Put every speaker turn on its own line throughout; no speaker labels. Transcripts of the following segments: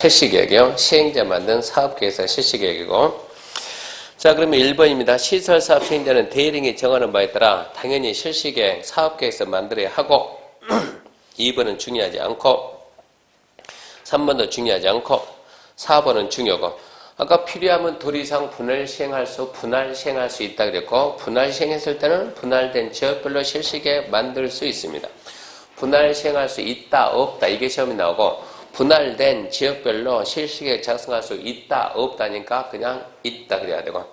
실시계획이요. 시행자 만든 사업계획서 실시계획이고. 자, 그러면 1번입니다. 시설사업 시행자는 대리인이 정하는 바에 따라 당연히 실시계획, 사업계획서 만들어야 하고 2번은 중요하지 않고 3번도 중요하지 않고 4번은 중요하고 아까 필요하면 둘 이상 분할 시행할 수 있다 그랬고 분할 시행했을 때는 분할된 지역별로 실시계획 만들 수 있습니다. 분할 시행할 수 있다 없다 이게 시험이 나오고 분할된 지역별로 실시계획 작성할 수 있다 없다니까 그냥 있다 그래야 되고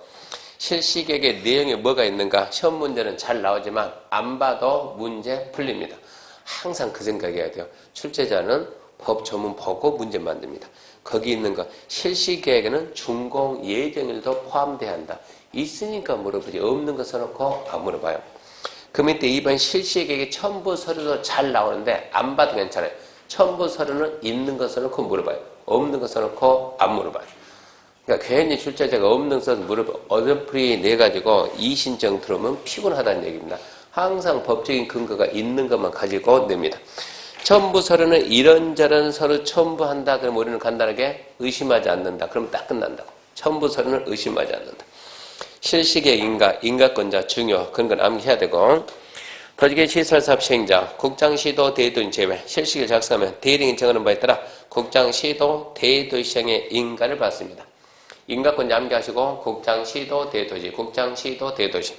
실시계획의 내용이 뭐가 있는가 시험 문제는 잘 나오지만 안 봐도 문제 풀립니다. 항상 그 생각해야 돼요. 출제자는 법 전문 보고 문제 만듭니다. 거기 있는 거 실시계획에는 준공 예정일도 포함돼야 한다. 있으니까 물어보지 없는 거 써놓고 안 물어봐요. 그 밑에 2번 실시계획의 첨부 서류도 잘 나오는데 안 봐도 괜찮아요. 첨부 서류는 있는 거 써놓고 물어봐요. 없는 거 써놓고 안 물어봐요. 그러니까 괜히 출제자가 없는 거 써서 물어봐요. 어설프게 내가지고 이신청 들어오면 피곤하다는 얘기입니다. 항상 법적인 근거가 있는 것만 가지고 냅니다. 첨부 서류는 이런저런 서류 첨부한다. 그럼 우리는 간단하게 의심하지 않는다. 그럼 딱 끝난다고. 첨부 서류는 의심하지 않는다. 실시계획 인가권자 중요. 그런 건 암기해야 되고. 도지계 시설사업 시행자, 국장, 시도, 대도인 제외, 실시계획 작성하면 대리인이 정하는 바에 따라 국장, 시도, 대도시 시행의 인가를 받습니다. 인가권자 암기하시고 국장, 시도, 대도시, 국장, 시도, 대도시.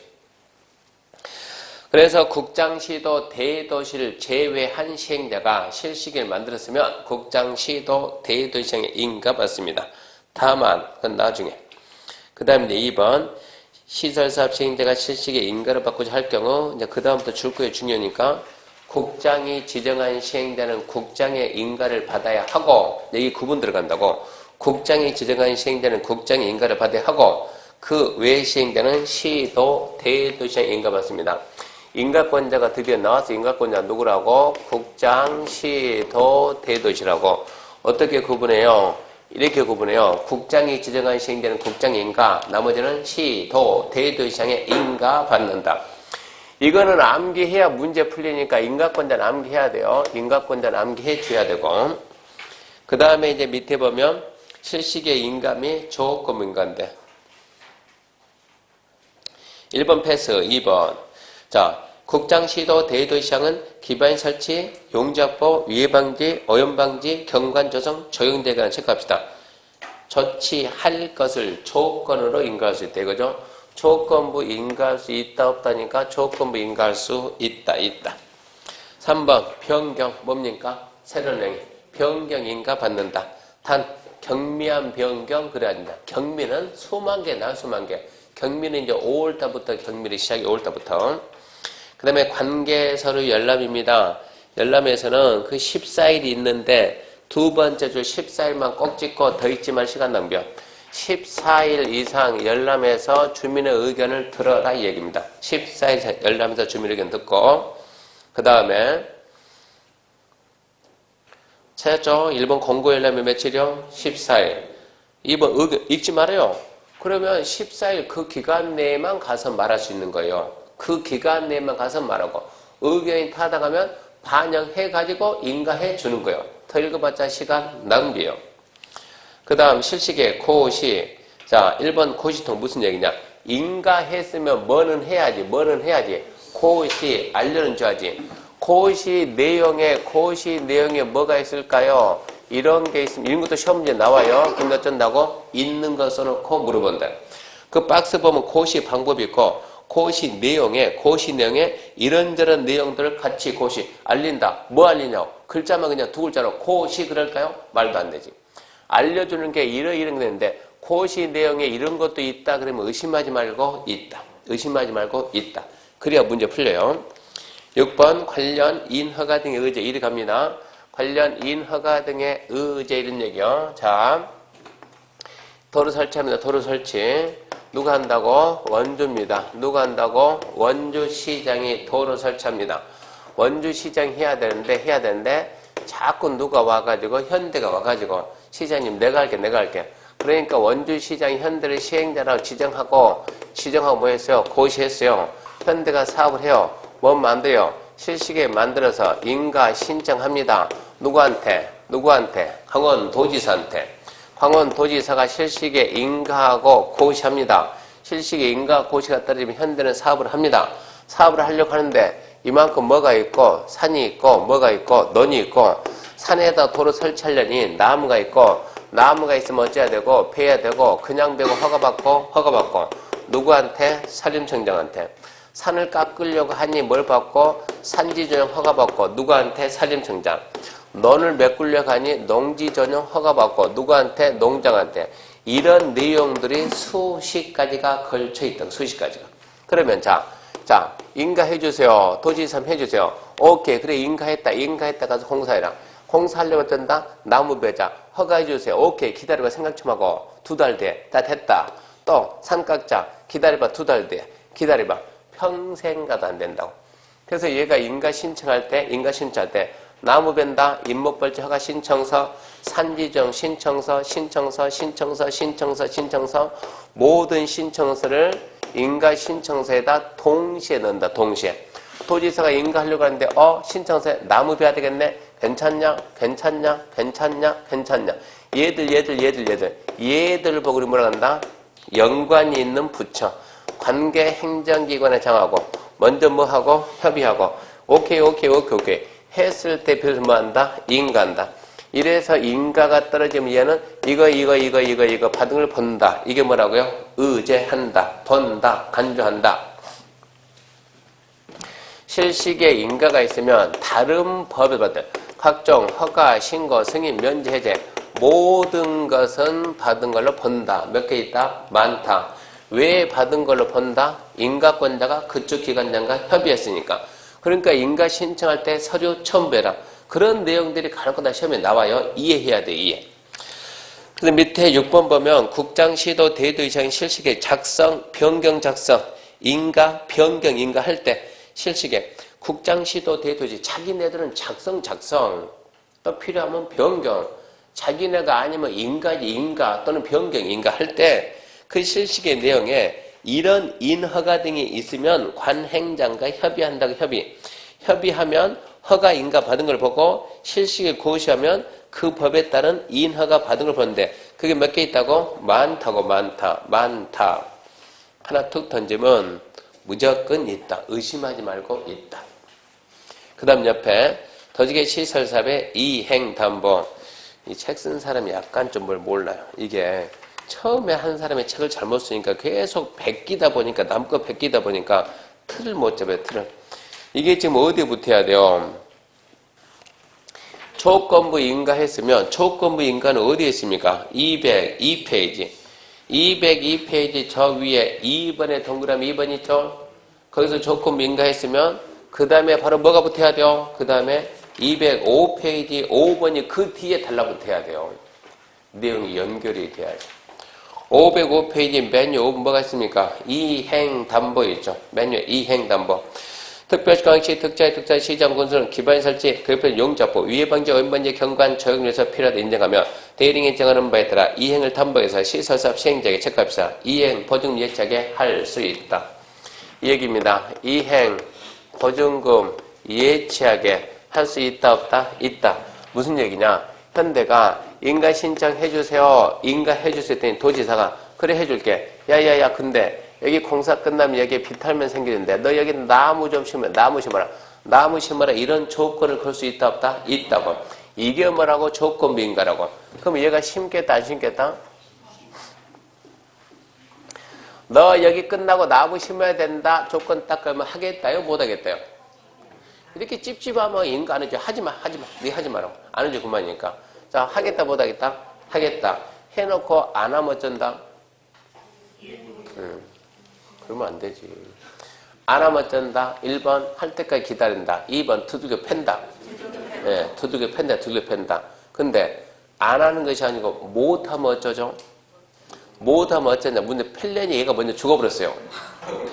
그래서 국장, 시도, 대도시를 제외한 시행자가 실시계획을 만들었으면 국장, 시도, 대도시 시행의 인가 받습니다. 다만 그건 나중에. 그 다음에 2번 시설사업 시행자가 실시계획 인가를 받고자 할 경우 이제 그 다음부터 줄 거예요. 중요하니까 국장이 지정한 시행자는 국장의 인가를 받아야 하고 여기 구분 들어간다고 국장이 지정한 시행자는 국장의 인가를 받아야 하고 그 외 시행자는 시도, 대도시 시행 인가 받습니다. 인가권자가 드디어 나와서 인가권자 누구라고? 국장, 시도, 대도시라고. 어떻게 구분해요? 이렇게 구분해요. 국장이 지정한 시행자는 국장의 인가, 나머지는 시도, 대도시장의 인가 받는다. 이거는 암기해야 문제 풀리니까 인가권자는 암기해야 돼요. 인가권자는 암기해 줘야 되고. 그 다음에 이제 밑에 보면 실시계획 인가 및 조건 인가인데 1번 패스, 2번. 자, 국장, 시도, 대도시장은 기반 설치, 용지 확보, 위해 방지, 오염 방지, 경관 조성, 조형대에 관한 체크합시다. 조치할 것을 조건으로 인가할 수 있다. 이거죠? 조건부 인가할 수 있다, 없다니까 조건부 인가할 수 있다, 있다. 3번 변경, 뭡니까? 새로운 행위. 변경 인가 받는다. 단, 경미한 변경 그래야 된다. 경미는 수만 개, 나 수만 개. 경미는 이제 5월달부터 경미를 시작해 5월달부터. 그 다음에 관계서류 열람입니다. 열람에서는 그 14일이 있는데 두 번째 줄 14일만 꼭 찍고 더 있지만 시간 낭비야. 14일 이상 열람해서 주민의 의견을 들어라 이 얘기입니다. 14일 열람해서 주민의 의견 듣고 그 다음에 찾았죠? 1번 공고 열람이 며칠이요? 14일. 2번 의견 읽지 말아요. 그러면 14일 그 기간 내에만 가서 말할 수 있는 거예요. 그 기간 내에만 가서 말하고 의견이 타당하면 반영해가지고 인가해 주는 거예요. 더 읽어봤자 시간 낭비예요. 그 다음 실시계획 고시. 자, 1번 고시통 무슨 얘기냐. 인가했으면 뭐는 해야지. 고시 알려는 줘야지. 고시 내용에 뭐가 있을까요? 이런 게 있으면 이런 것도 시험 문제 나와요. 그럼 어쩐다고? 있는 거 써놓고 물어본다. 그 박스 보면 고시 방법이 있고 고시 내용에 이런저런 내용들을 같이 고시 알린다. 뭐 알리냐고? 글자만 그냥 두 글자로 고시 그럴까요? 말도 안 되지. 알려주는 게 이런 게 있는데 고시 내용에 이런 것도 있다 그러면 의심하지 말고 있다. 그래야 문제 풀려요. 6번 관련 인허가 등의 의제 이리 갑니다. 관련 인허가 등의 의제 이런 얘기요. 자, 도로 설치합니다. 도로 설치. 누가 한다고? 원주입니다. 누가 한다고? 원주시장이 도로 설치합니다. 원주시장이 해야 되는데 자꾸 누가 와가지고 현대가 와가지고 시장님 내가 할게. 그러니까 원주시장이 현대를 시행자라고 지정하고 뭐 했어요? 고시했어요. 현대가 사업을 해요. 뭐 만들어요? 실시계획 만들어서 인가 신청합니다. 누구한테? 황원도지사한테. 황원도지사가 실식에 인가하고 고시합니다. 실식에 인가 고시가 떨어지면 현대는 사업을 합니다. 사업을 하려고 하는데 이만큼 뭐가 있고 산이 있고 뭐가 있고 논이 있고 산에다 도로 설치하려니 나무가 있고 나무가 있으면 어째야 되고 베야 되고 그냥 베고 허가받고 누구한테? 산림청장한테. 산을 깎으려고 하니 뭘 받고? 산지전용 허가받고 누구한테? 산림청장. 논을 메꾸려고 하니 농지전용 허가받고 누구한테? 농장한테. 이런 내용들이 수십 가지가 걸쳐있던 수십 가지가. 그러면 자 인가해주세요. 도지사님 해주세요. 오케이 그래 인가했다 가서 공사해라. 공사하려고 뜬다. 나무 베자 허가해주세요. 오케이 기다려봐. 생각 좀 하고 2달 뒤에 다 됐다. 또 산 깎자 기다려봐. 2달 뒤에 기다려봐. 평생 가도 안 된다고. 그래서 얘가 인가 신청할 때 나무 벤다 임목벌지 허가 신청서 산지정 신청서 모든 신청서를 인가 신청서에다 동시에 넣는다. 동시에. 도지사가 인가하려고 하는데 신청서에 나무 베야 되겠네. 괜찮냐? 얘들 보고 우리 뭐라 한다? 연관이 있는 부처 관계 행정기관에 정하고 먼저 뭐하고 협의하고 오케이 했을 때 비로소 뭐한다? 인가한다. 이래서 인가가 떨어지면 얘는 이거 받은 걸 본다. 이게 뭐라고요? 의제한다, 본다, 간주한다. 실식에 인가가 있으면 다른 법에 받을 각종 허가, 신고, 승인, 면제, 해제 모든 것은 받은 걸로 본다. 몇 개 있다? 많다. 왜 받은 걸로 본다? 인가권자가 그쪽 기관장과 협의했으니까. 그러니까 인가 신청할 때 서류 첨부해라. 그런 내용들이 간혹가다 시험에 나와요. 이해해야 돼. 이해. 그래서 밑에 6번 보면 국장, 시도, 대도의장 실식에 작성, 변경 작성, 인가, 변경, 인가 할 때 실식에 국장, 시도, 대도지 자기네들은 작성 또 필요하면 변경 자기네가 아니면 인가 또는 변경 인가 할 때 그 실식의 내용에 이런 인허가 등이 있으면 관행장과 협의한다고 협의하면 허가 인가 받은 걸 보고 실식에 고시하면 그 법에 따른 인허가 받은 걸 보는데 그게 몇 개 있다고? 많다. 하나 툭 던지면 무조건 있다. 의심하지 말고 있다. 그 다음 옆에 더지개 시설사업의 이행담보. 이 책 쓴 사람이 약간 좀 뭘 몰라요. 이게 처음에 한 사람의 책을 잘못 쓰니까 계속 베끼다 보니까 남껏 베끼다 보니까 틀을 못 잡아요. 틀을. 이게 지금 어디에 붙어야 돼요? 조건부 인가했으면 조건부 인가는 어디에 있습니까? 202페이지. 202페이지 저 위에 2번에 동그라미 2번 있죠? 거기서 조건부 인가했으면 그 다음에 바로 뭐가 붙어야 돼요? 그 다음에 205페이지 5번이 그 뒤에 달라붙어야 돼요. 내용이 연결이 돼야죠. 505페이지 맨 5번 뭐가 있습니까? 이행담보 있죠. 맨 위에 이행담보. 특별시광시, 특자의 시장 군수는 기반 설치, 그옆에 용접부, 위해 방지, 오염방지, 경관, 적용에서 필요하다 인정하며 대리인이 정하는 바에 따라 이행을 담보해서 시설사업 시행자에게 체크합시다. 이행, 보증 예치하게 할 수 있다. 이 얘기입니다. 이행, 보증금 예치하게 할 수 있다, 없다? 있다. 무슨 얘기냐? 현대가 인가 신청해주세요. 인가 해주세요 했더니 도지사가 그래 해줄게. 야야야 근데 여기 공사 끝나면 여기에 비탈면 생기는데 너 여기 나무 좀 심어. 나무 심어라. 이런 조건을 걸 수 있다, 없다? 있다고. 이게 뭐라고? 조건부 인가라고. 그럼 얘가 심겠다, 안 심겠다? 너 여기 끝나고 나무 심어야 된다. 조건 딱 걸면 하겠다요? 못 하겠다요? 이렇게 찝찝하면 인가 안 해줘. 하지마. 네 하지 마라. 안 해줘. 그만이니까. 자, 하겠다, 못 하겠다? 하겠다. 해놓고 안 하면 어쩐다? 그러면 안 되지. 안 하면 어쩐다? 1번 할 때까지 기다린다. 2번 두들겨 팬다. 예, 두들겨 팬다. 근데 안 하는 것이 아니고 못하면 어쩌죠? 못하면 어쩌냐? 문제 펠레니 얘가 먼저 죽어버렸어요.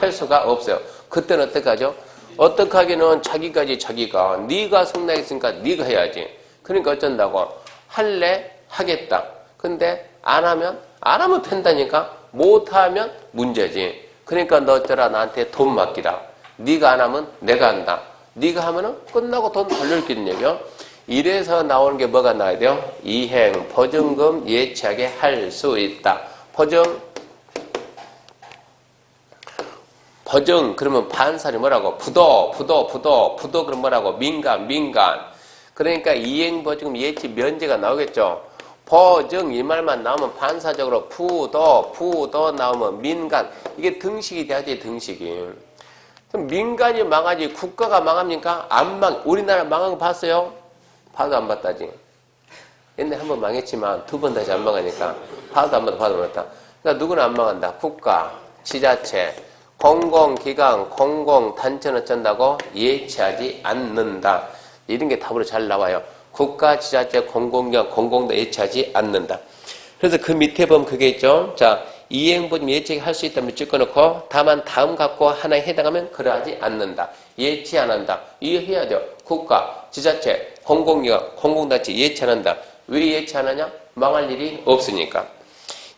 펼 수가 없어요. 그때는 어떡하죠? 어떡하기는 자기가 네가 성나있으니까 네가 해야지. 그러니까 어쩐다고? 할래? 하겠다. 근데 안 하면 팬다니까? 못하면 문제지. 그러니까 너 어쩌라 나한테 돈 맡기라. 네가 안 하면 내가 한다. 네가 하면은 끝나고 돈 돌려줄겠는 얘기요. 이래서 나오는 게 뭐가 나와야 돼요? 이행, 보증금 예치하게 할 수 있다. 보증 그러면 반사리 뭐라고? 부도 그럼 뭐라고? 민간. 그러니까 이행, 보증금 예치 면제가 나오겠죠. 보증 이 말만 나오면 반사적으로 부도 나오면 민간. 이게 등식이 돼야지, 등식이. 그럼 민간이 망하지 국가가 망합니까? 안 망. 우리나라 망한 거 봤어요? 봐도 안 봤다지. 옛날에 한 번 망했지만 두 번 다시 안 망하니까 봐도 안 봤다. 그러니까 누구는 안 망한다. 국가, 지자체, 공공기관, 공공단체는 어쩐다고? 예치하지 않는다. 이런 게 답으로 잘 나와요. 국가, 지자체, 공공기관, 공공도 예치하지 않는다. 그래서 그 밑에 보면 그게 있죠. 자, 이행보증 예치할 수 있다면 찍어놓고 다만 다음 갖고 하나에 해당하면 그러하지 않는다. 예치 안 한다. 이해해야 돼요. 국가, 지자체, 공공기관, 공공단체 예치 안 한다. 왜 예치 안 하냐? 망할 일이 없으니까.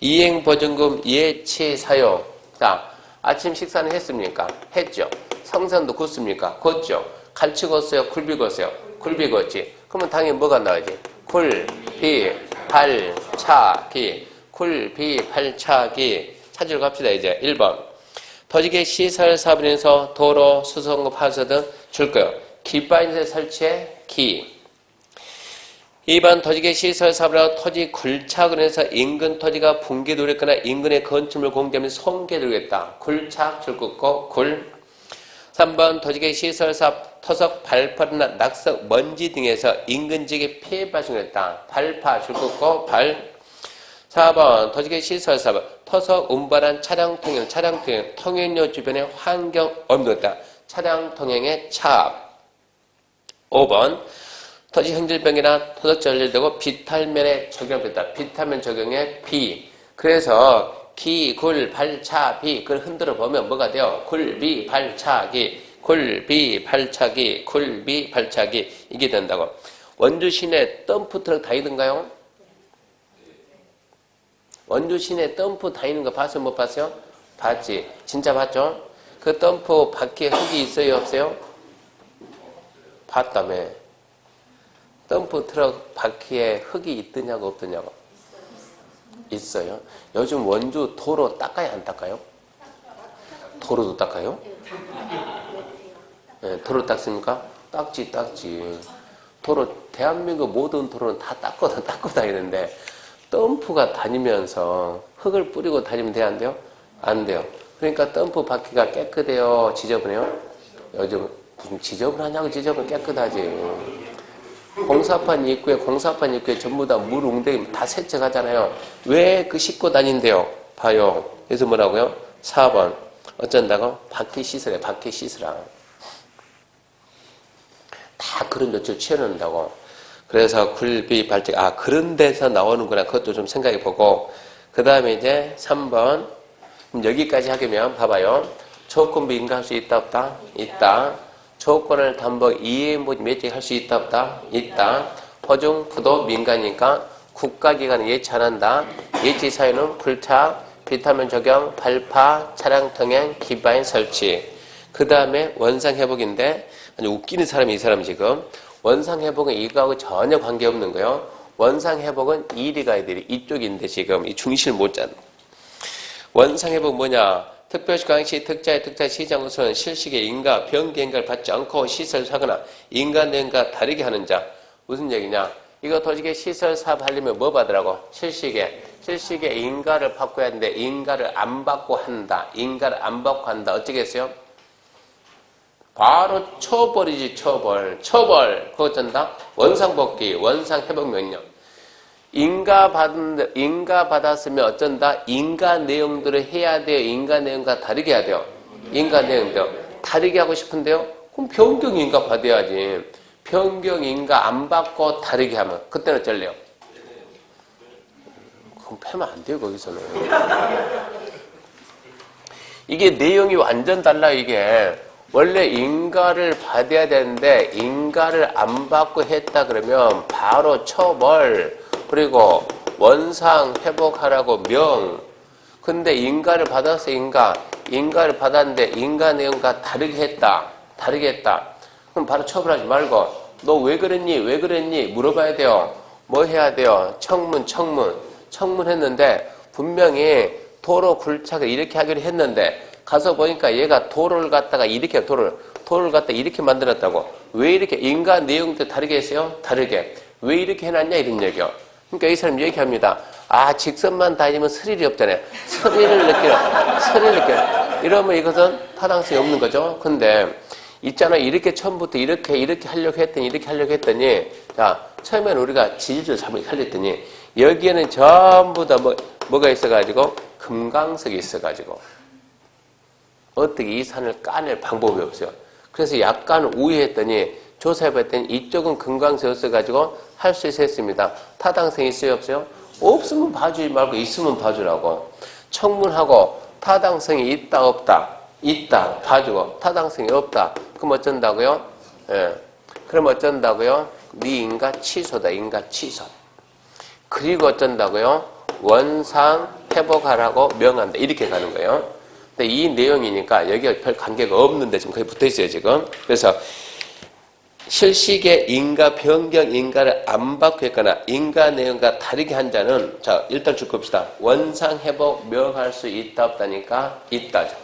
이행보증금 예치 사용. 자, 아침 식사는 했습니까? 했죠. 성산도 굽습니까? 굽죠. 갈치 걷어요? 굴비 걷어요? 굴비 걷지. 그러면 당연히 뭐가 나와야지? 굴비, 발차기. 굴비, 발차기. 찾으러 갑시다, 이제. 1번. 토지계 시설 사업에서 도로, 수송급, 하수 등 줄 거예요. 기반시설 설치에 기. 2번 토지계 시설 사업으로 토지 굴착을 해서 인근 토지가 붕괴 누렸거나 인근의 건축물 공개하면 손괴 누리겠다. 굴착 줄 긋고 굴. 3번 토지계 시설 사업 토석 발파나 낙석 먼지 등에서 인근 지역에 피해 발생했다. 발파 줄 긋고 발. 4번 토지계 시설 사업 토석 운반한 차량 통행 통행료 주변의 환경 엄도다. 차량 통행의 차. 5번 토지 행질병이나 토적 전례되고 비탈면에 적용됐다. 비탈면 적용의 비. 그래서 기, 굴, 발, 차, 비. 그걸 흔들어 보면 뭐가 돼요? 굴비, 발차기, 굴비, 발차기, 굴비, 발차기. 이게 된다고. 원주 시내 덤프 트럭 다니던가요? 원주 시내 덤프 다니는 거 봤어요? 못 봤어요? 봤지. 진짜 봤죠? 그 덤프 바퀴에 흙이 있어요? 없어요? 봤다며. 덤프 트럭 바퀴에 흙이 있더냐고 없더냐고? 있어요. 요즘 원주 도로 닦아요 안 닦아요? 도로도 닦아요? 네, 도로 닦습니까? 닦지. 도로 대한민국 모든 도로는 다 닦고 다니는데 덤프가 다니면서 흙을 뿌리고 다니면 돼요 안 돼요? 안 돼요. 그러니까 덤프 바퀴가 깨끗해요 지저분해요? 요즘 무슨 지저분하냐고. 지저분 깨끗하지. 공사판 입구에 전부 다 물 웅덩이 다 세척하잖아요. 왜 그 싣고 다닌대요? 봐요. 그래서 뭐라고요? 4번. 어쩐다고? 바퀴 씻으래. 바퀴 씻으라. 다 그런 조치를 취해놓는다고. 그래서 굴비, 발작. 아, 그런 데서 나오는구나. 그것도 좀 생각해보고. 그 다음에 이제 3번. 그럼 여기까지 하면 봐봐요. 조건부 인가할 수 있다 없다? 있다. 조건을 담보 이행보증 예치할 수 있다 없다? 있다. 보증, 부도, 민간이니까 국가기관은 예치 안 한다. 예치 사유는 굴착, 비타민 적용, 발파, 차량 통행, 기반 설치. 그 다음에 원상회복인데 아주 웃기는 사람이 이 사람 지금. 원상회복은 이거하고 전혀 관계없는 거예요. 원상회복은 이리 가야 돼. 이쪽인데 지금 이 중심을 못 잡는. 원상회복 뭐냐? 특별시 강시 특자의 특자 시장 우선 실식의 인가 변기 인가를 받지 않고 시설 사거나 인가 내용과 다르게 하는 자. 무슨 얘기냐? 이거 도지계 시설 사업 하려면 뭐 받으라고? 실식의 인가를 받고 해야 하는데 인가를 안 받고 한다. 인가를 안 받고 한다. 어쩌겠어요? 바로 처벌이지. 처벌. 그거 어쩐다? 원상복귀, 원상회복명령. 인가 받았으면 어쩐다? 인가 내용들을 해야 돼요? 인가 내용과 다르게 해야 돼요? 인가 내용들. 다르게 하고 싶은데요? 그럼 변경 인가 받아야지. 변경 인가 안 받고 다르게 하면. 그때는 어쩔래요? 그럼 패면 안 돼요, 거기서는. 이게 내용이 완전 달라요, 이게. 원래 인가를 받아야 되는데, 인가를 안 받고 했다 그러면 바로 처벌. 그리고 원상 회복하라고 명. 근데 인가를 받았어. 인가를 받았는데 인가 내용과 다르게 했다. 그럼 바로 처벌하지 말고 너 왜 그랬니? 왜 그랬니? 물어봐야 돼요. 뭐 해야 돼요? 청문 했는데 분명히 도로 굴착을 이렇게 하기로 했는데 가서 보니까 얘가 도로를 갖다가 이렇게 도로를 갖다 이렇게 만들었다고. 왜 이렇게 인가 내용도 다르게 했어요? 다르게. 왜 이렇게 해놨냐 이런 얘기요. 그러니까 이 사람 얘기합니다. 아, 직선만 다니면 스릴이 없잖아요. 스릴을 느껴. 이러면 이것은 타당성이 없는 거죠. 근데 있잖아, 이렇게 처음부터 이렇게 하려고 했더니 자, 처음에는 우리가 지질을 잘못 살렸더니 여기에는 전부 다 뭐가 있어가지고 금강석이 있어가지고 어떻게 이 산을 까낼 방법이 없어요. 그래서 약간 우회했더니 조사해봤더니 이쪽은 금강석이었어가지고 할 수 있었습니다. 타당성이 있어요, 없어요? 없으면 봐주지 말고 있으면 봐주라고. 청문하고 타당성이 있다 없다. 있다 봐주고 타당성이 없다. 그럼 어쩐다고요? 예. 그럼 어쩐다고요? 네 인가 취소다. 인가 취소. 그리고 어쩐다고요? 원상 회복하라고 명한다. 이렇게 가는 거예요. 근데 이 내용이니까 여기가 별 관계가 없는데 지금 거기 붙어 있어요, 지금. 그래서 실식의 인가 변경 인가를 안 받고 했거나 인가 내용과 다르게 한 자는 자, 일단 줄 겁시다. 원상 회복 명할 수 있다 없다니까 있다죠.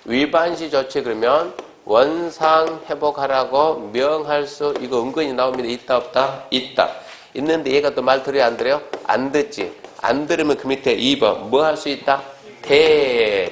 위반시 조치 그러면 원상 회복하라고 명할 수 이거 은근히 나옵니다. 있다 없다? 있다. 있는데 얘가 또 말 들어요 안 들어요? 안 듣지. 안 들으면 그 밑에 2번 뭐 할 수 있다?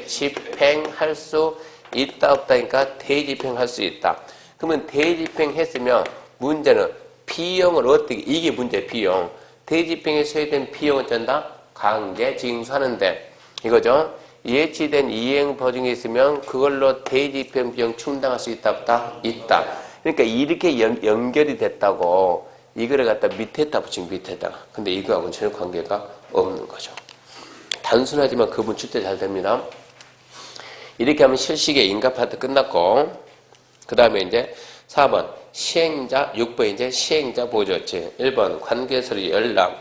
대집행할 수 있다 없다니까 대집행할 수 있다. 그러면 대집행했으면 문제는 비용을 어떻게 이게 문제 비용. 대집행에 소요된 비용은 어쩐다? 강제 징수하는데 이거죠. 예치된 이행 보증이 있으면 그걸로 대집행 비용 충당할 수 있다 없다? 있다. 그러니까 이렇게 연결이 됐다고 이거를 갖다 밑에다 붙이면 밑에다가. 근데 이거하고는 전혀 관계가 없는 거죠. 단순하지만 그분 출제 잘 됩니다. 이렇게 하면 실식의 인가 파트 끝났고 그 다음에 이제 4번 시행자 6번 이제 시행자 보조치 1번 관계서류 열람.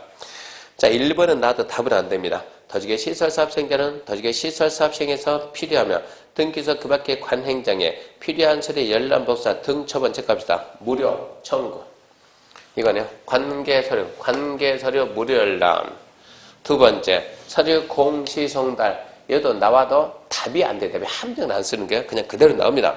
자 1번은 나도 답은 안 됩니다. 더지개 시설사업 시행자는 더지개 시설사업 시행에서 필요하면 등기소 그 밖의 관행장에 필요한 서류 열람 복사 등 처분 체크합시다. 무료 청구. 이거네요. 관계서류 무료 열람. 두 번째 서류 공시송달. 얘도 나와도 답이 안 돼. 답이 함정은 안 쓰는 게 그냥 그대로 나옵니다.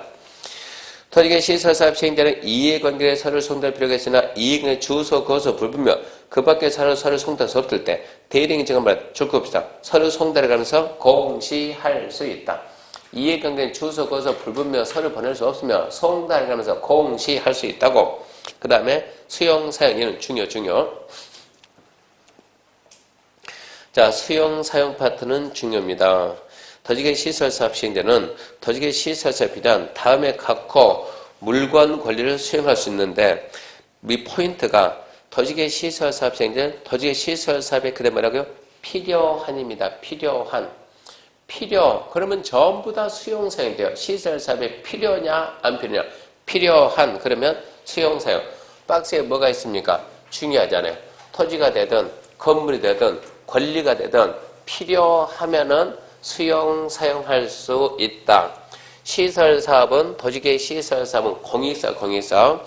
더지개 시설사업 시행자는 이해관계의 서류 송달 필요가 있으나 이해관계 주소 거소 불분명 그 밖의 서류 송달 수 없을 때 대리인이 증언을 줄 거 없다. 서류 송달에 관해서 공시할 수 있다. 이해관계는 주소 거소 불분명 서류 보낼 수 없으며 송달에 관해서 공시할 수 있다고. 그 다음에 수용 사용 얘는 중요. 자 수용 사용 파트는 중요합니다. 더지개 시설사업 시행자는 더지개 시설사업에 필요한 다음에 갖고 물건 권리를 수행할 수 있는데 이 포인트가 더지개 시설사업 시행자는 더지개 시설사업에 그래 뭐라고요? 필요한입니다. 필요. 그러면 전부 다 수용 사용이 돼요. 시설사업에 필요냐 안 필요냐? 필요한 그러면 수용 사용. 박스에 뭐가 있습니까? 중요하잖아요. 토지가 되든 건물이 되든 권리가 되든 필요하면은 수용 사용할 수 있다. 시설사업은 더지개 시설사업은 공익사업.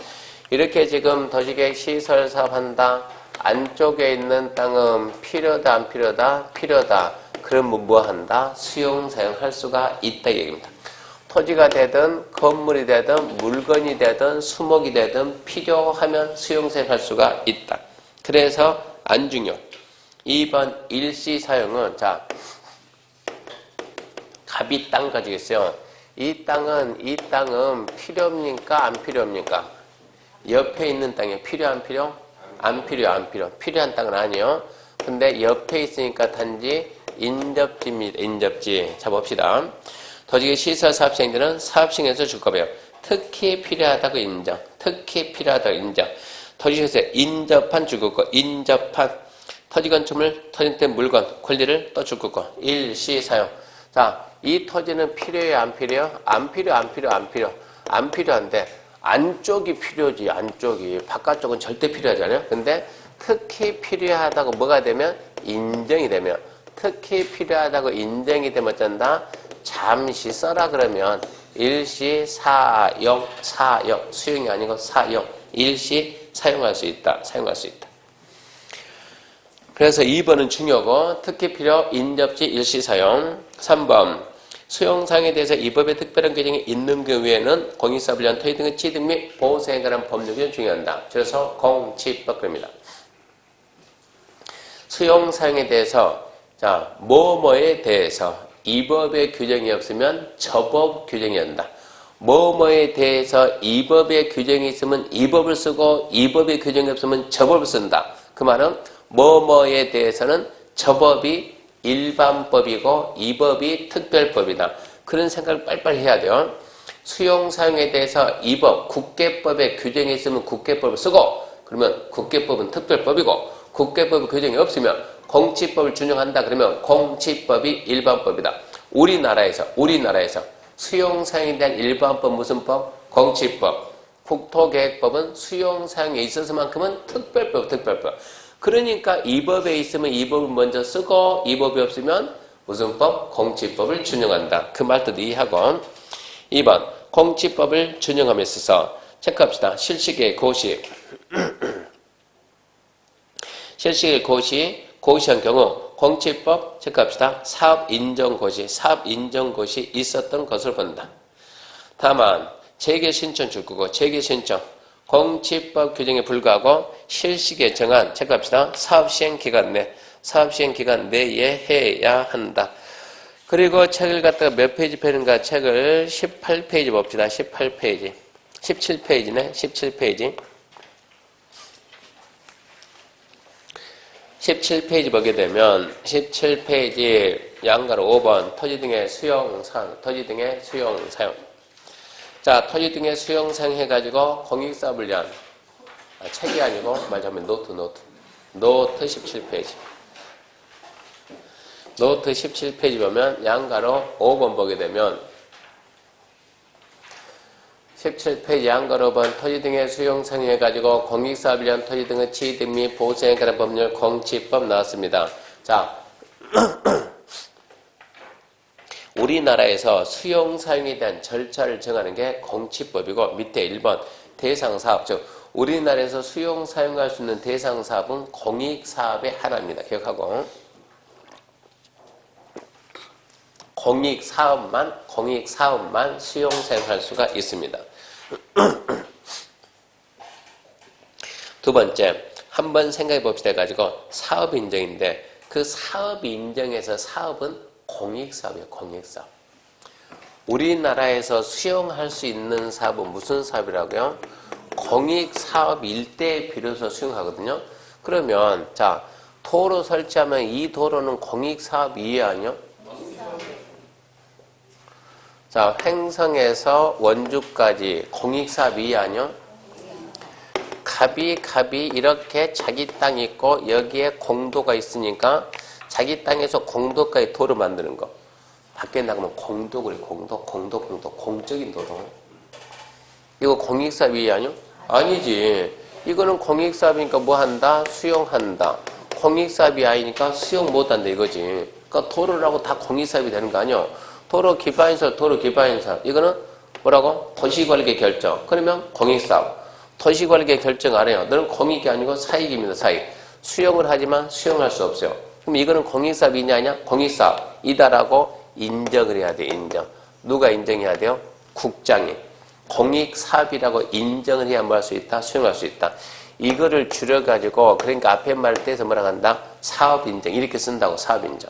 이렇게 지금 더지개 시설사업 한다. 안쪽에 있는 땅은 필요다 안 필요다? 필요다. 그러면 뭐 한다? 수용 사용할 수가 있다 얘기입니다. 토지가 되든 건물이 되든 물건이 되든 수목이 되든 필요하면 수용 사용할 수가 있다. 그래서 안 중요. 2번 일시 사용은 자 갑이 땅 가지고 있어요. 이 땅은 필요합니까? 안 필요합니까? 옆에 있는 땅이 필요 안 필요? 안 필요. 필요한 땅은 아니에요. 근데 옆에 있으니까 단지 인접지입니다. 인접지. 자 봅시다. 더지개 시설 사업 시행자는 사업 시행에서 줄 거예요. 특히 필요하다고 인정. 더지개에서 인접한 줄 거고 인접한 토지 건축물, 토지된 물건, 권리를 또 줄 거고 일시 사용. 자, 이 토지는 필요해요? 안 필요해요? 안 필요한데 안쪽이 필요지. 안쪽이. 바깥쪽은 절대 필요하잖아요. 근데 특히 필요하다고 뭐가 되면 인정이 되면 특히 필요하다고 인정이 되면 어쩐다? 잠시 써라 그러면 일시 사용 수용이 아니고 사용 일시 사용할 수 있다. 사용할 수 있다. 그래서 2번은 중요고 특히 필요 인접지 일시 사용. 3번 수용사항에 대해서 이 법의 특별한 규정이 있는 경우에는 공익사업을 위한 토지 등의 취득 및 보호사항에 관한 법률 규정이 중요하다. 그래서 공치법 그럽니다. 수용사항에 대해서 자 뭐뭐에 대해서 이 법의 규정이 없으면 저 법 규정이 한다. 뭐뭐에 대해서 이 법의 규정이 있으면 이 법을 쓰고 이 법의 규정이 없으면 저 법을 쓴다. 그 말은 뭐뭐에 대해서는 저 법이 일반법이고 이 법이 특별법이다. 그런 생각을 빨리빨리 해야 돼요. 수용사용에 대해서 이 법, 국계법에 규정이 있으면 국계법을 쓰고 그러면 국계법은 특별법이고 국계법 규정이 없으면 공치법을 준용한다. 그러면 공치법이 일반법이다. 우리나라에서 수용사용에 대한 일반법 무슨 법? 공치법. 국토계획법은 수용사용에 있어서만큼은 특별법. 그러니까 이 법에 있으면 이 법을 먼저 쓰고 이 법이 없으면 무슨 법? 공치법을 준용한다. 그 말 뜻 이해하고 2번 공치법을 준용함에 있어서 체크합시다. 실시계획 고시 실시계획 고시한 경우 공치법 체크합시다. 사업인정고시 있었던 것을 본다. 다만 재개신청 줄 거고 재개신청 공치법 규정에 불과하고 실시계획 정한 체크합시다. 사업시행기간 내에 해야 한다. 그리고 책을 갖다가 몇 페이지 펴는가 책을 18페이지 봅시다. 17페이지 17페이지 보게 되면 17페이지 양가로 5번 토지 등의 수용사용 자, 토지 등의 수용사용 해가지고 공익사업을 위한 책이 아니고 말하자면 노트 17페이지 노트 17페이지 보면 양가로 5번 보게 되면 17페이지 양가로 5번 토지 등의 수용사용 해가지고 공익사업을 위한 토지 등의 취득 및 보수에 관한 법률 공치법 나왔습니다. 자, 우리나라에서 수용사용에 대한 절차를 정하는 게 공치법이고 밑에 1번 대상사업 즉 우리나라에서 수용사용할 수 있는 대상사업은 공익사업의 하나입니다. 기억하고 공익사업만 수용사용할 수가 있습니다. 두 번째 한번 생각해 봅시다 해가지고 사업인정인데 그 사업인정에서 사업은 공익사업이에요. 공익사업. 우리나라에서 수용할 수 있는 사업은 무슨 사업이라고요? 공익사업일 때 비로소 수용하거든요. 그러면 자 도로 설치하면 이 도로는 공익사업 이해 아니요? 자 횡성에서 원주까지 공익사업 이해 아니요? 갑이 이렇게 자기 땅 있고 여기에 공도가 있으니까 자기 땅에서 공도까지 도로 만드는 거. 밖에 나가면 공도 그래. 공도. 공적인 도로. 이거 공익사업 이해 아니요? 아니지. 이거는 공익사업이니까 뭐 한다? 수용한다. 공익사업이 아니니까 수용 못한다 이거지. 그러니까 도로라고 다 공익사업이 되는 거 아니요? 도로 기반시설. 이거는 뭐라고? 도시관리계 결정. 그러면 공익사업. 도시관리계 결정 안 해요. 너는 공익이 아니고 사익입니다. 사익. 수용을 하지만 수용할 수 없어요. 그럼 이거는 공익사업이냐 아니냐? 공익사업이다라고 인정을 해야 돼. 인정. 누가 인정해야 돼요? 국장이. 공익사업이라고 인정을 해야 뭐 할 수 있다? 수용할 수 있다. 이거를 줄여가지고 그러니까 앞에 말을 떼서 뭐라 한다? 사업인정. 이렇게 쓴다고 사업인정.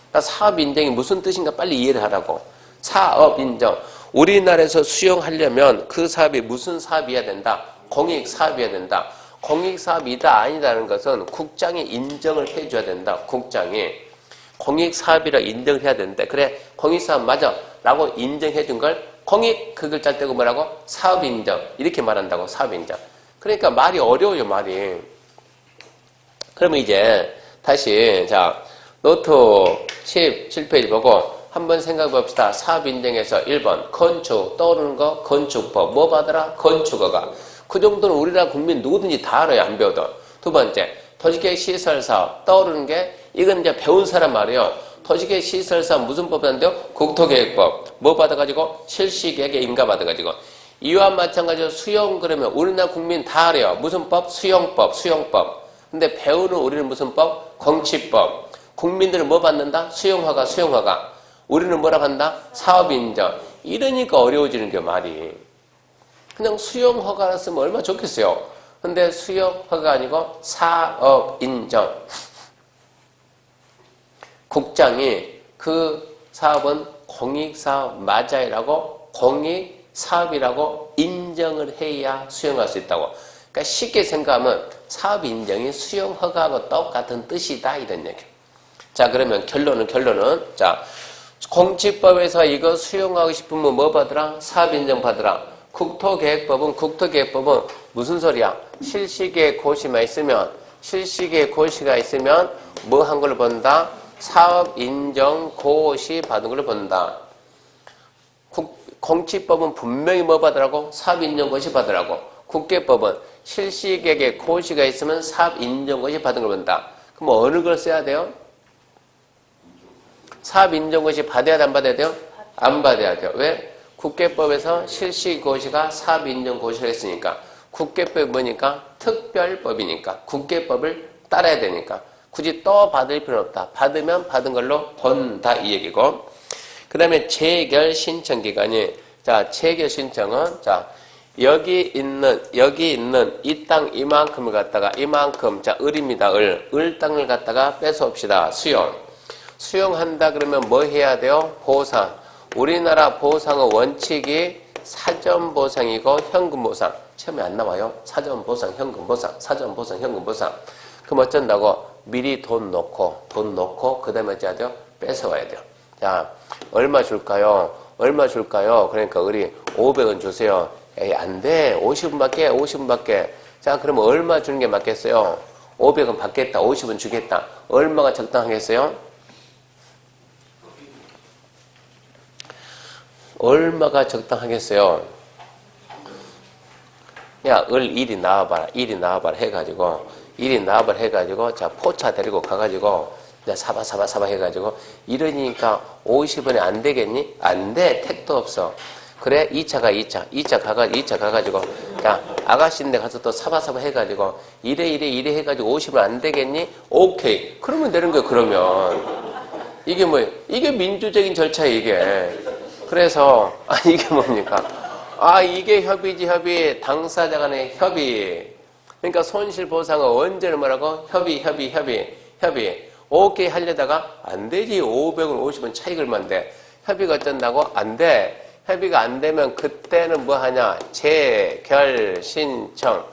그러니까 사업인정이 무슨 뜻인가 빨리 이해를 하라고. 사업인정. 우리나라에서 수용하려면 그 사업이 무슨 사업이어야 된다? 공익사업이어야 된다. 공익사업이다 아니다라는 것은 국장이 인정을 해줘야 된다. 국장이. 공익사업이라 인정을 해야 되는데 그래 공익사업 맞아 라고 인정해준 걸 공익 그 글자 떼고 뭐라고? 사업인정. 이렇게 말한다고. 사업인정. 그러니까 말이 어려워요. 말이. 그러면 이제 다시 자 노트 17페이지 보고 한번 생각해 봅시다. 사업인정에서 1번 건축 떠오르는 거 건축법 뭐 받으라? 건축어가. 그 정도는 우리나라 국민 누구든지 다 알아요. 안 배워도. 두 번째 도시계획 시설사업 떠오르는 게 이건 이제 배운 사람 말이에요. 도시계획 시설사업 무슨 법 받는데요? 국토계획법 뭐 받아가지고 실시계획에 인가 받아가지고 이와 마찬가지로 수용 그러면 우리나라 국민 다 알아요. 무슨 법? 수용법, 수용법. 근데 배우는 우리는 무슨 법? 공치법. 국민들은 뭐 받는다? 수용허가, 수용허가. 우리는 뭐라고 한다? 사업인정. 이러니까 어려워지는 게 말이. 그냥 수용허가라 쓰면 얼마나 좋겠어요. 근데 수용허가 아니고 사업인정. 국장이 그 사업은 공익사업 맞아요라고 공익사업이라고 인정을 해야 수용할 수 있다고. 그러니까 쉽게 생각하면 사업 인정이 수용허가하고 똑같은 뜻이다 이런 얘기예요. 자 그러면 결론은 자 공직법에서 이거 수용하고 싶으면 뭐 받으라? 사업 인정 받으라. 국토계획법은 무슨 소리야? 실시계획 고시만 있으면 실시계획 고시가 있으면 뭐 한 걸로 본다? 사업 인정 고시 받은 걸로 본다. 공직법은 분명히 뭐 받으라고? 사업 인정 고시 받으라고. 국계법은 실시계획에 고시가 있으면 사업 인정 고시 받은 걸 본다. 그럼 어느 걸 써야 돼요? 사업 인정 고시 받아야 돼, 안 받아야 돼요? 안 받아야 돼요. 왜? 국계법에서 실시 고시가 사업 인정 고시를 했으니까. 국계법이 뭐니까? 특별법이니까. 국계법을 따라야 되니까. 굳이 또 받을 필요는 없다. 받으면 받은 걸로 본다 이 얘기고. 그 다음에 재결 신청 기간이 자 재결 신청은 자 여기 있는 이 땅 이만큼을 갖다가 이만큼 자 을입니다. 을 땅을 갖다가 뺏어옵시다. 수용한다 그러면 뭐 해야 돼요? 보상. 우리나라 보상의 원칙이 사전 보상이고 현금 보상. 처음에 안 나와요. 사전 보상, 현금 보상, 사전 보상, 현금 보상. 그럼 어쩐다고? 미리 돈 넣고 그 다음에 어찌해야 돼요? 뺏어와야 돼요. 자 얼마 줄까요? 그러니까 우리 500원 주세요. 에이 안 돼. 50원밖에. 자 그러면 얼마 주는 게 맞겠어요? 500원 받겠다. 50원 주겠다. 얼마가 적당하겠어요? 얼마가 적당하겠어요? 야, 이리 나와봐라 해가지고, 자, 포차 데리고 가가지고, 자, 사봐 해가지고, 이러니까 50원에 안 되겠니? 안 돼. 택도 없어. 그래, 2차 가가지고, 야, 아가씨인데 가서 또 사봐 해가지고, 이래 해가지고 50원 안 되겠니? 오케이. 그러면 되는 거예요, 그러면. 이게 뭐예요? 이게 민주적인 절차예요, 이게. 그래서, 이게 뭡니까? 이게 협의지, 협의. 당사자 간의 협의. 그러니까 손실보상은 언제는 뭐라고? 협의. 오케이 하려다가 안 되지. 500원, 50원 차익 얼만데. 협의가 어쩐다고? 안 돼. 협의가 안 되면 그때는 뭐 하냐? 재결 신청.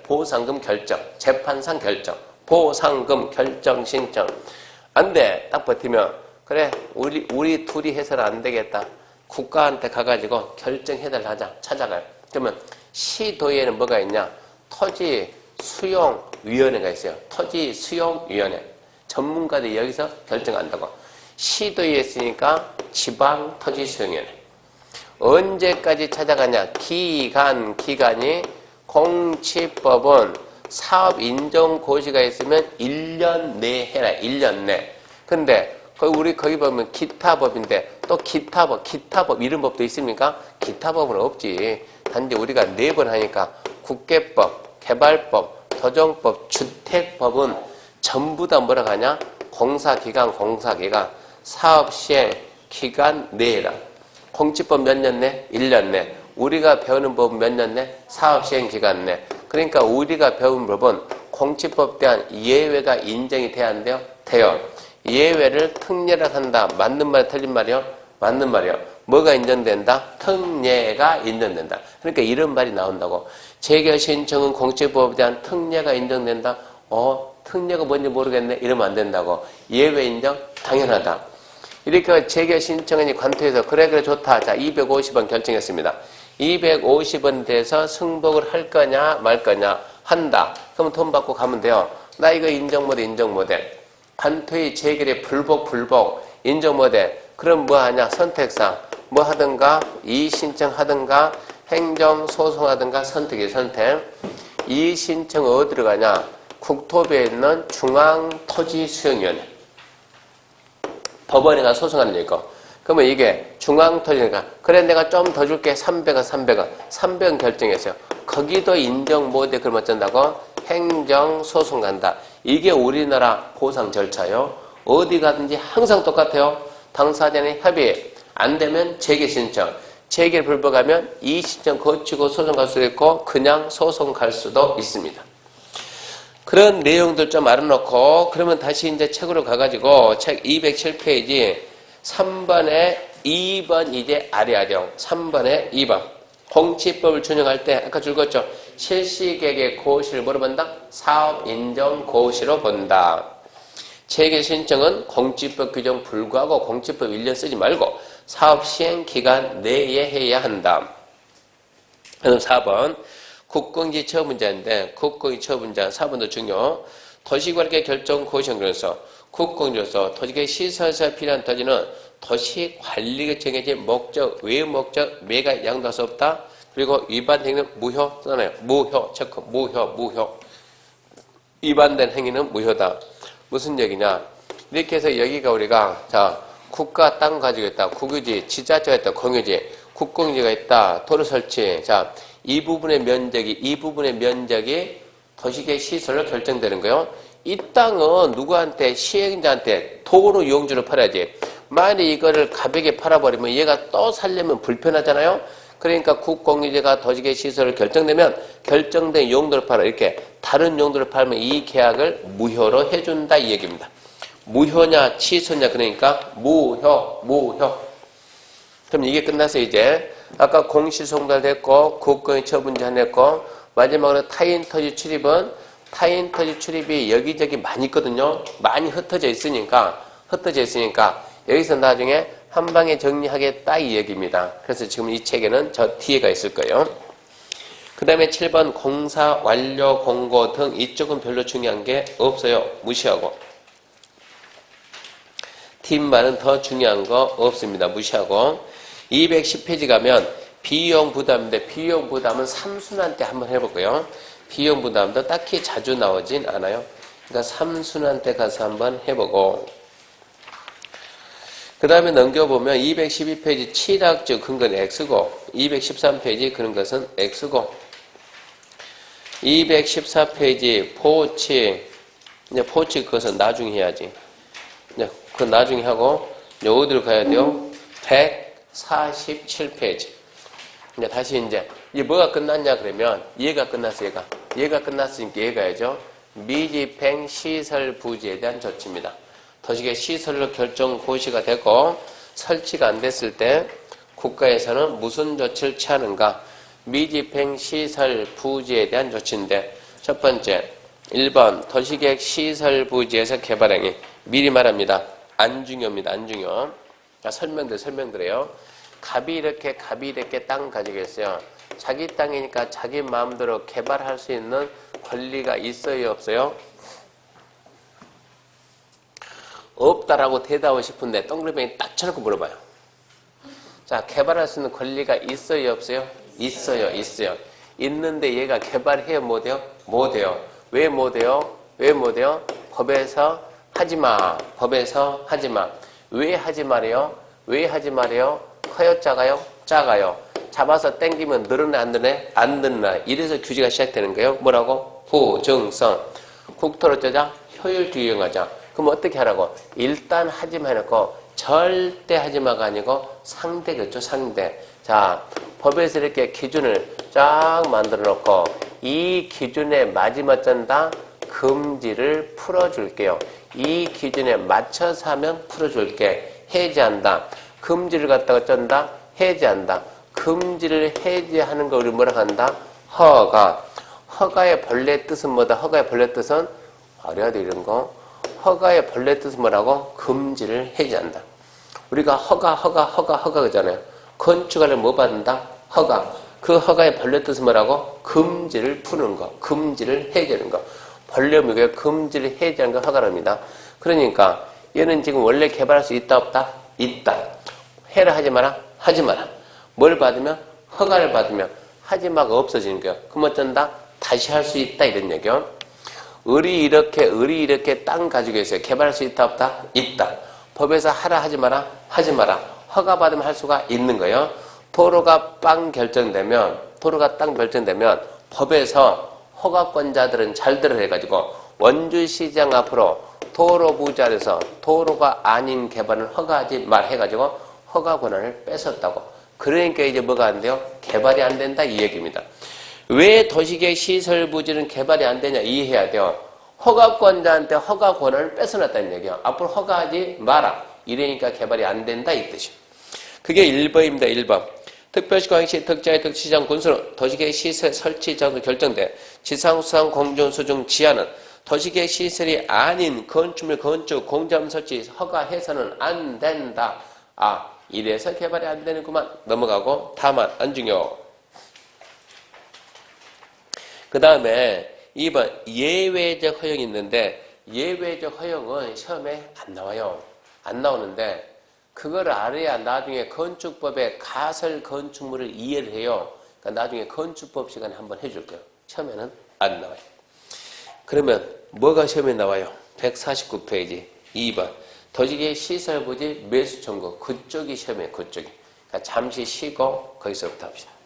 보상금 결정. 재판상 결정. 보상금 결정 신청. 안 돼. 딱 버티면. 그래. 우리 둘이 해서는 안 되겠다. 국가한테 가가지고 결정해달라 하자. 찾아가요. 그러면 시도에는 뭐가 있냐? 토지수용위원회가 있어요. 토지수용위원회. 전문가들이 여기서 결정한다고. 시도에 있으니까 지방토지수용위원회. 언제까지 찾아가냐? 기간이 공치법은 사업인정고시가 있으면 1년 내에 해라. 1년 내. 근데 우리 거기 보면 기타법인데 또 기타법 이런 법도 있습니까? 기타법은 없지. 단지 우리가 4번 하니까 국계법, 개발법, 도정법, 주택법은 전부 다 뭐라고 하냐? 공사기간 사업시행 기간 내라. 공치법 몇 년 내? 1년 내. 우리가 배우는 법은 몇 년 내? 사업시행 기간 내. 그러니까 우리가 배운 법은 공치법에 대한 예외가 인정이 돼야 안 돼요? 돼요. 예외를 특례라 한다. 맞는 말, 틀린 말이요? 맞는 말이요. 뭐가 인정된다? 특례가 인정된다. 그러니까 이런 말이 나온다고. 재결 신청은 공치법에 대한 특례가 인정된다. 특례가 뭔지 모르겠네. 이러면 안 된다고. 예외 인정? 당연하다. 이렇게 재결 신청이 관토에서 그래 좋다. 자, 250원 결정했습니다. 250원 돼서 승복을 할 거냐 말 거냐 한다. 그럼 돈 받고 가면 돼요. 나 이거 인정 못해. 관토의 재결의 불복 인정 못해. 그럼 뭐 하냐? 선택상 뭐 하든가 이의신청 하든가 행정소송하든가 선택. 이의신청 어디로 가냐? 국토부에 있는 중앙토지수용위원회. 법원에 가서 소송하는 거. 그러면 이게 중앙토지니까 그래 내가 좀 더 줄게 300원 300원 결정했어요. 거기도 인정 못해. 그러면 어쩐다고? 행정소송 간다. 이게 우리나라 보상 절차요. 어디 가든지 항상 똑같아요. 당사자는 협의 안 되면 재개 신청. 재개를 불복하면 이 신청 거치고 소송 갈 수도 있고 그냥 소송 갈 수도 있습니다. 그런 내용들 좀 알아놓고 그러면 다시 이제 책으로 가가지고 책 207페이지 3번에 2번 이제 알아야죠. 3번에 2번 공치법을 준용할 때 아까 줄었죠. 실시계획의 고시를 뭐로 본다? 사업인정 고시로 본다. 재개 신청은 공치법 규정 불구하고 공치법 1년 쓰지 말고 사업 시행 기간 내에 해야 한다. 그럼 4번 국공지 처분 문제인데 국공지 처분 문제 4번도 중요. 도시관계 결정 고시원으로서 국공지로서 도시계 시설사 필요한 토지는 도시관리가 정해진 목적 외 목적 매가 양도할 수 없다. 그리고 위반 행위는 무효 써놔요. 무효 체크 무효 위반된 행위는 무효다. 무슨 얘기냐? 이렇게 해서 여기가 우리가 자 국가 땅 가지고 있다. 국유지, 지자체가 있다. 공유지, 국공지가 있다. 도로 설치. 자, 이 부분의 면적이 도시계 시설로 결정되는 거예요. 이 땅은 누구한테 시행자한테 도로 이용주로 팔아야지. 만약 이거를 가볍게 팔아버리면 얘가 또 살려면 불편하잖아요. 그러니까 국공유지가 도시계 시설을 결정되면 결정된 용도를 팔아. 이렇게 다른 용도를 팔면 이 계약을 무효로 해준다 이 얘기입니다. 무효냐 취소냐 그러니까 무효. 그럼 이게 끝나서 이제 아까 공시송달 됐고 국공유 처분지 하나 했고 마지막으로 타인 토지 출입은 타인 토지 출입이 여기저기 많이 있거든요. 많이 흩어져 있으니까 여기서 나중에 한 방에 정리하겠다 이 얘기입니다. 그래서 지금 이 책에는 저 뒤에가 있을 거예요. 그 다음에 7번 공사 완료 공고 등 이쪽은 별로 중요한 게 없어요. 무시하고. 뒷말은 더 중요한 거 없습니다. 무시하고. 210페이지 가면 비용 부담인데 비용 부담은 삼순환 때 한번 해볼게요. 비용 부담도 딱히 자주 나오진 않아요. 그러니까 삼순환 때 가서 한번 해보고 그 다음에 넘겨보면 212페이지 취락적 근거는 X고 213페이지 그런 것은 X고 214페이지 포치 이제 포치 그것은 나중에 해야지. 그건 나중에 하고 어디로 가야 돼요? 147페이지. 이제 다시 이제 뭐가 끝났냐 그러면 얘가 끝났어. 얘가 끝났으니까 얘가 해야죠. 미집행 시설 부지에 대한 조치입니다. 도시계 시설로 결정 고시가 되고 설치가 안 됐을 때 국가에서는 무슨 조치를 취하는가? 미집행 시설 부지에 대한 조치인데 첫 번째 1번 도시계획 시설 부지에서 개발행위 미리 말합니다. 안 중요합니다. 안 중요. 설명드려요. 갑이 이렇게 땅 가지고 있어요. 자기 땅이니까 자기 마음대로 개발할 수 있는 권리가 있어요, 없어요? 없다라고 대답하고 싶은데 동그라미 딱 쳐놓고 물어봐요. 자, 개발할 수 있는 권리가 있어요, 없어요? 있어요. 있는데 얘가 개발해요, 못해요? 못해요. 왜 못해요? 법에서 하지마. 왜 하지 말아요? 커요, 작아요? 잡아서 땡기면 늘어나, 안 늘어나? 이래서 규제가 시작되는 거예요. 뭐라고? 부증성. 국토로 짜자? 효율 유용하자. 그럼 어떻게 하라고? 일단 하지마 해놓고 절대 하지마가 아니고 상대겠죠, 상대. 자, 법에서 이렇게 기준을 쫙 만들어 놓고 이 기준에 맞으면 쩐다? 금지를 풀어줄게요. 이 기준에 맞춰서 하면 풀어줄게. 해제한다. 금지를 갖다가 쩐다? 해제한다. 금지를 해제하는 거 우리 뭐라 한다? 허가. 허가의 본래 뜻은 뭐다? 허가의 본래 뜻은 알아야 돼 이런 거. 허가의 본래 뜻은 뭐라고? 금지를 해제한다. 우리가 허가 그잖아요. 건축하려면 뭐 받는다? 허가. 그 허가의 본래 뜻은 뭐라고? 금지를 푸는 거. 금지를 해제하는 거. 본래 무게 금지를 해제하는 거 허가랍니다. 그러니까 얘는 지금 원래 개발할 수 있다 없다? 있다. 해라 하지 마라? 하지 마라. 뭘 받으면? 허가를 받으면 하지마가 없어지는 거예요. 그럼 어쩐다? 다시 할 수 있다 이런 얘기요. 을이 이렇게 땅 가지고 있어요. 개발할 수 있다 없다? 있다. 법에서 하라 하지 마라? 하지 마라. 허가받으면 할 수가 있는 거예요. 도로가 딱 결정되면 법에서 허가권자들은 잘 들어 해가지고 원주시장 앞으로 도로 부지안에서 도로가 아닌 개발을 허가하지 말 해가지고 허가 권한을 뺏었다고. 그러니까 이제 뭐가 안 돼요? 개발이 안 된다 이 얘기입니다. 왜 도시계획 시설 부지는 개발이 안 되냐 이해해야 돼요. 허가권자한테 허가 권한을 뺏어놨다는 얘기야. 앞으로 허가하지 마라. 이러니까 개발이 안 된다 이 뜻이에요. 그게 1번입니다. 1번. 특별시 광역시 특자의 특시장 군수는 도시계획 시설 설치 장소 결정돼 지상수상 공정수 중 지하는 도시계획 시설이 아닌 건축물 건축 공점 설치 허가해서는 안 된다. 아, 이래서 개발이 안 되는구만. 넘어가고 다만 안중요. 그 다음에 2번 예외적 허용이 있는데 예외적 허용은 시험에 안 나와요. 안 나오는데 그걸 알아야 나중에 건축법의 가설 건축물을 이해를 해요. 그러니까 나중에 건축법 시간에 한번 해줄 거예요. 시험에는 안 나와요. 그러면 뭐가 시험에 나와요? 149페이지 2번 도시계획 시설부지 매수 청구 그쪽이 시험에 그쪽이. 그러니까 잠시 쉬고 거기서부터 합시다.